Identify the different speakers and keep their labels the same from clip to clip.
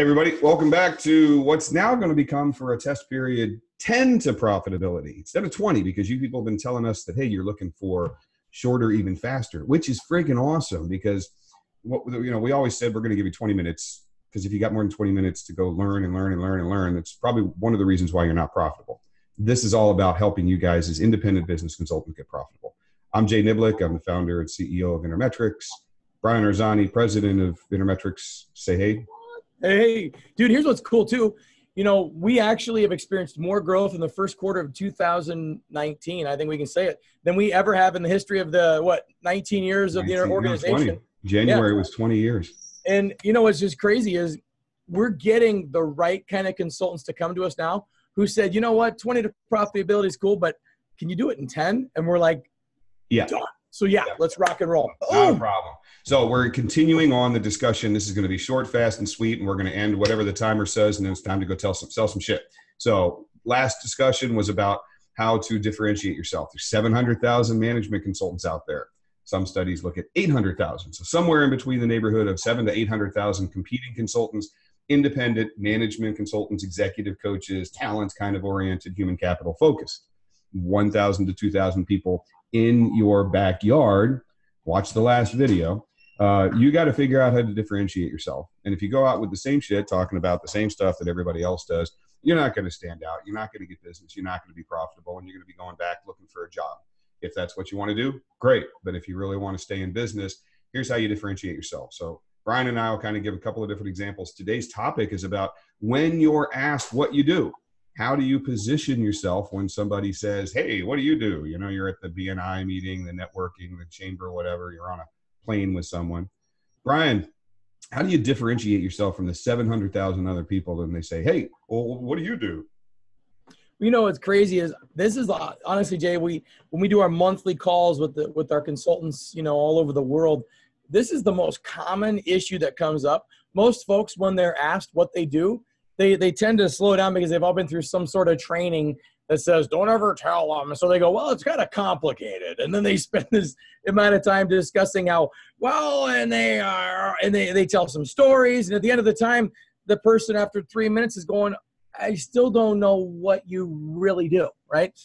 Speaker 1: Everybody, welcome back to what's now going to become, for a test period, 10 to profitability instead of 20, because you people have been telling us that, hey, you're looking for shorter, even faster, which is freaking awesome, because we always said we're going to give you 20 minutes, because if you got more than 20 minutes to go learn and learn and learn and learn, that's probably one of the reasons why you're not profitable. This is all about helping you guys as independent business consultants get profitable. I'm Jay Niblick. I'm the founder and CEO of Intermetrics. Brian Arzani, president of Intermetrics. Say hey.
Speaker 2: Hey, dude, here's what's cool too. We actually have experienced more growth in the first quarter of 2019, I think we can say it, than we ever have in the history of the, 19 years of the organization.
Speaker 1: 20. January was 20 years.
Speaker 2: And what's just crazy is we're getting the right kind of consultants to come to us now who said, 20 to profitability is cool, but can you do it in 10? And we're like,
Speaker 1: yeah.
Speaker 2: Done. So yeah, let's rock and roll.
Speaker 1: Not a problem. So we're continuing on the discussion. This is going to be short, fast, and sweet, and we're going to end whatever the timer says, and then it's time to go sell some shit. So last discussion was about how to differentiate yourself. There's 700,000 management consultants out there. Some studies look at 800,000. So somewhere in between the neighborhood of 700,000 to 800,000 competing consultants, independent management consultants, executive coaches, talent kind of oriented, human capital focused. 1,000 to 2,000 people in your backyard. Watch the last video. You got to figure out how to differentiate yourself. And if you go out with the same shit, talking about the same stuff that everybody else does, you're not going to stand out. You're not going to get business. You're not going to be profitable, and you're going to be going back looking for a job. If that's what you want to do, great. But if you really want to stay in business, here's how you differentiate yourself. So Brian and I will kind of give a couple of different examples. Today's topic is about when you're asked what you do. How do you position yourself when somebody says, hey, what do you do? You're at the BNI meeting, the networking, the chamber, whatever. You're on a plane with someone. Brian, how do you differentiate yourself from the 700,000 other people? And they say, hey, well, what do you do?
Speaker 2: What's crazy is this is honestly, Jay, when we do our monthly calls with our consultants, all over the world, this is the most common issue that comes up. Most folks, when they're asked what they do, they tend to slow down because they've all been through some sort of training that says, don't ever tell them. So they go, well, it's kind of complicated. And then they spend this amount of time discussing how, and they tell some stories. And at the end of the time, the person after 3 minutes is going, I still don't know what you really do, right?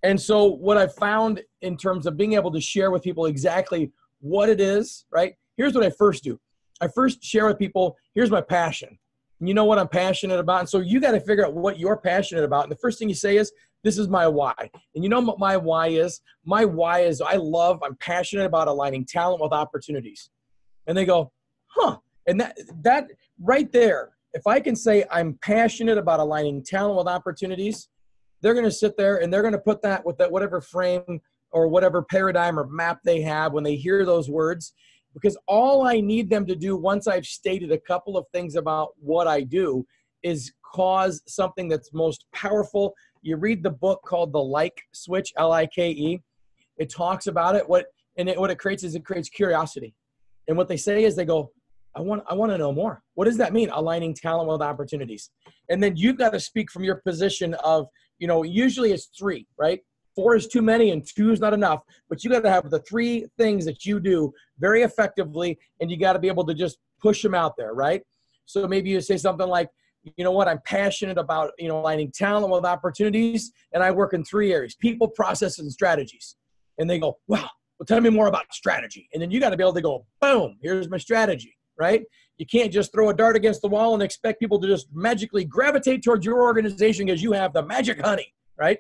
Speaker 2: And so what I found in terms of being able to share with people exactly what it is, right? Here's what I first do. I first share with people, here's my passion. You know what I'm passionate about. And so you got to figure out what you're passionate about. And the first thing you say is, this is my why. And you know what my why is? My why is I'm passionate about aligning talent with opportunities. And they go, huh. And that right there, if I can say I'm passionate about aligning talent with opportunities, they're going to sit there and they're going to put that with that whatever frame or whatever paradigm or map they have when they hear those words. Because all I need them to do once I've stated a couple of things about what I do is cause something that's most powerful. You read the book called The Like Switch, L-I-K-E. It talks about it. What it creates is it creates curiosity. And what they say is they go, I want to know more. What does that mean? Aligning talent with opportunities. And then you've got to speak from your position of, usually it's 3, right? 4 is too many and 2 is not enough, but you got to have the 3 things that you do very effectively, and you got to be able to just push them out there, right? So maybe you say something like, I'm passionate about, aligning talent with opportunities, and I work in 3 areas: people, processes, and strategies. And they go, wow, well, tell me more about strategy. And then you got to be able to go, boom, here's my strategy, right? You can't just throw a dart against the wall and expect people to just magically gravitate towards your organization because you have the magic honey, right?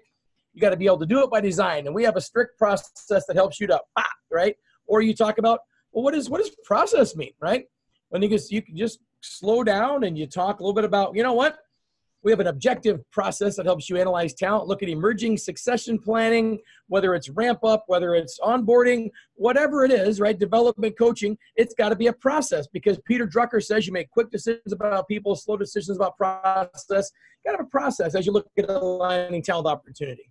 Speaker 2: You got to be able to do it by design. And we have a strict process that helps you to pop, right? Or you talk about, well, what does process mean, right? When you can just slow down and you talk a little bit about, we have an objective process that helps you analyze talent, look at emerging succession planning, whether it's ramp up, whether it's onboarding, whatever it is, right? Development coaching, it's got to be a process, because Peter Drucker says you make quick decisions about people, slow decisions about process. You got to have a process as you look at aligning talent opportunity.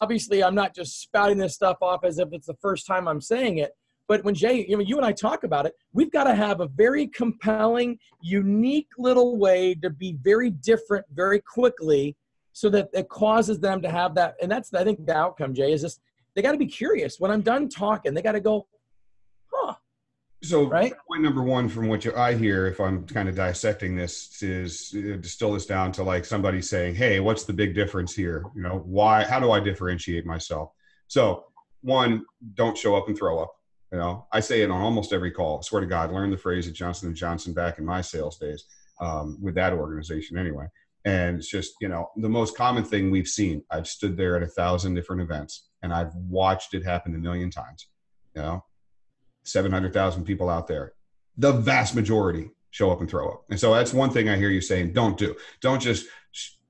Speaker 2: Obviously, I'm not just spouting this stuff off as if it's the first time I'm saying it. But when Jay, you and I talk about it, we've got to have a very compelling, unique little way to be very different very quickly so that it causes them to have that. And that's, I think, the outcome, Jay, is just they got to be curious. When I'm done talking, they got to go, huh.
Speaker 1: So
Speaker 2: right?
Speaker 1: point number one from what I hear, if I'm kind of dissecting this, is distill this down to like somebody saying, hey, what's the big difference here? You know, why, how do I differentiate myself? So one, don't show up and throw up. You know, I say it on almost every call. I swear to God, learned the phrase at Johnson & Johnson back in my sales days, with that organization anyway. And it's just, you know, the most common thing we've seen. I've stood there at 1,000 different events and I've watched it happen a million times. You know, 700,000 people out there. The vast majority show up and throw up. And so that's one thing I hear you saying, don't do. Don't just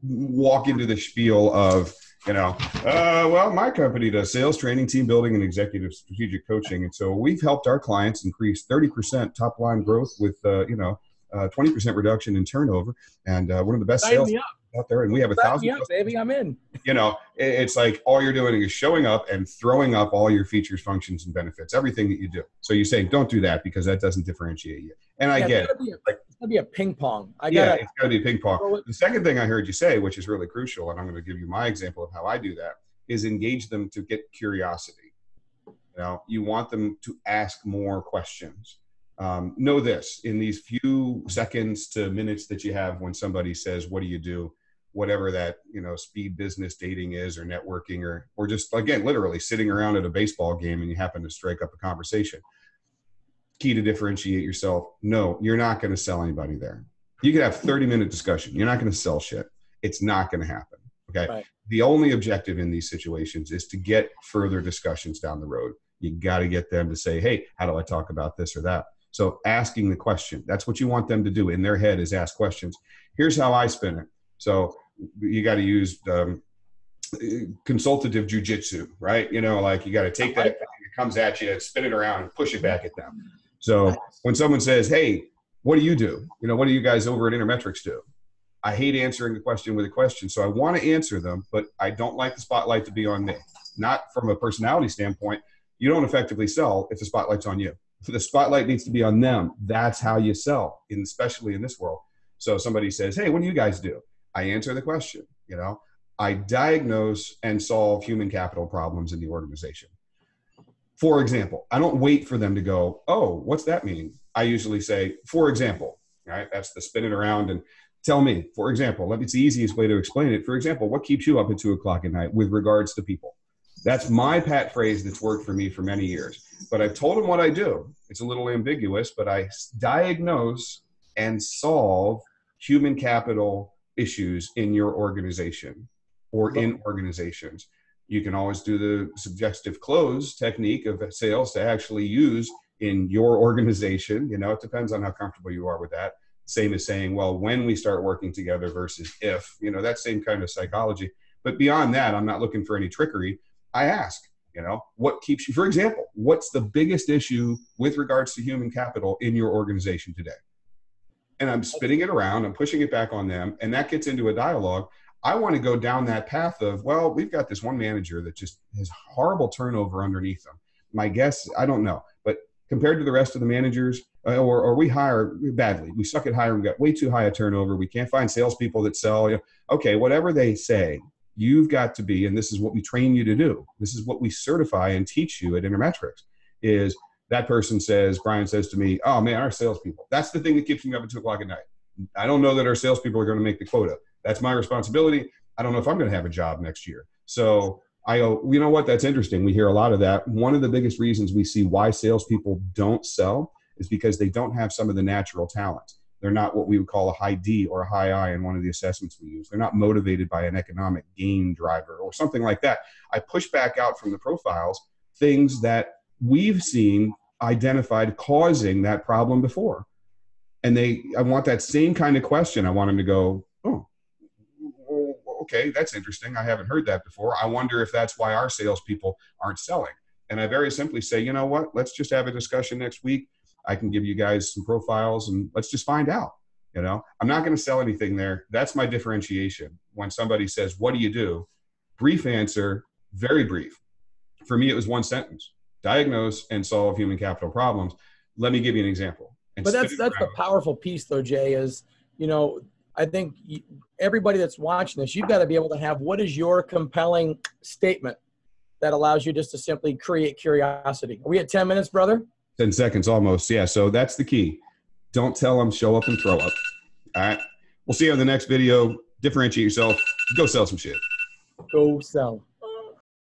Speaker 1: walk into the spiel of, you know, well, my company does sales training, team building, and executive strategic coaching. And so we've helped our clients increase 30% top line growth with, 20% reduction in turnover. And one of the best sales out there. And we have 1,000.
Speaker 2: Baby, I'm in.
Speaker 1: You know, it's like all you're doing is showing up and throwing up all your features, functions, and benefits, everything that you do. So you're saying, don't do that because that doesn't differentiate you. And I get it.
Speaker 2: It's going to be a ping pong.
Speaker 1: It's got to be a ping pong. The second thing I heard you say, which is really crucial, and I'm going to give you my example of how I do that, is engage them to get curiosity. You know, you want them to ask more questions. Know this, in these few seconds to minutes that you have when somebody says, what do you do? Whatever that, you know, speed business dating is, or networking, or just, again, literally sitting around at a baseball game and you happen to strike up a conversation. Key to differentiate yourself. No, you're not going to sell anybody there. You could have 30-minute discussion. You're not going to sell shit. It's not going to happen. Okay. Right. The only objective in these situations is to get further discussions down the road. You got to get them to say, hey, how do I talk about this or that? So asking the question, that's what you want them to do in their head, is ask questions. Here's how I spin it. So you got to use consultative jujitsu, right? You know, like you got to take that thing that comes at you, spin it around, and push it back at them. So when someone says, hey, what do you do? You know, what do you guys over at Intermetrics do? I hate answering a question with a question. So I want to answer them, but I don't like the spotlight to be on me. Not from a personality standpoint. You don't effectively sell if the spotlight's on you. So the spotlight needs to be on them. That's how you sell, especially in this world. So somebody says, hey, what do you guys do? I answer the question. You know, I diagnose and solve human capital problems in the organization. For example, I don't wait for them to go, oh, what's that mean? I usually say, for example, right? That's the spin it around and tell me, for example, it's the easiest way to explain it. For example, what keeps you up at 2 o'clock at night with regards to people? That's my pat phrase that's worked for me for many years. But I've told them what I do. It's a little ambiguous, but I diagnose and solve human capital issues in your organization or in organizations. You can always do the suggestive close technique of sales to actually use in your organization. You know, it depends on how comfortable you are with that. Same as saying, well, when we start working together versus if, you know, that same kind of psychology. But beyond that, I'm not looking for any trickery. I ask, you know, what keeps you, for example, what's the biggest issue with regards to human capital in your organization today? And I'm spinning it around, I'm pushing it back on them, and that gets into a dialogue. I want to go down that path of, well, we've got this one manager that just has horrible turnover underneath them. My guess, I don't know, but compared to the rest of the managers, or we hire badly. We suck at hiring. We got way too high a turnover. We can't find salespeople that sell. You know, okay, whatever they say, you've got to be, and this is what we train you to do. This is what we certify and teach you at Intermetrics, is that person says, Brian says to me, oh man, our salespeople, that's the thing that keeps me up at 2 o'clock at night. I don't know that our salespeople are going to make the quota. That's my responsibility. I don't know if I'm going to have a job next year. So I go, you know what? That's interesting. We hear a lot of that. One of the biggest reasons we see why salespeople don't sell is because they don't have some of the natural talents. They're not what we would call a high D or a high I in one of the assessments we use. They're not motivated by an economic gain driver or something like that. I push back out from the profiles things that we've seen identified causing that problem before. And I want that same kind of question. I want them to go, oh, okay, that's interesting. I haven't heard that before. I wonder if that's why our salespeople aren't selling. And I very simply say, you know what? Let's just have a discussion next week. I can give you guys some profiles and let's just find out. You know, I'm not going to sell anything there. That's my differentiation. When somebody says, what do you do? Brief answer, very brief. For me, it was one sentence: diagnose and solve human capital problems. Let me give you an example.
Speaker 2: But that's the powerful piece though, Jay, is, you know, I think everybody that's watching this, you've got to be able to have, what is your compelling statement that allows you just to simply create curiosity? Are we at 10 minutes, brother?
Speaker 1: 10 seconds almost. Yeah. So that's the key. Don't tell them, show up and throw up. All right. We'll see you on the next video. Differentiate yourself. Go sell some shit.
Speaker 2: Go sell.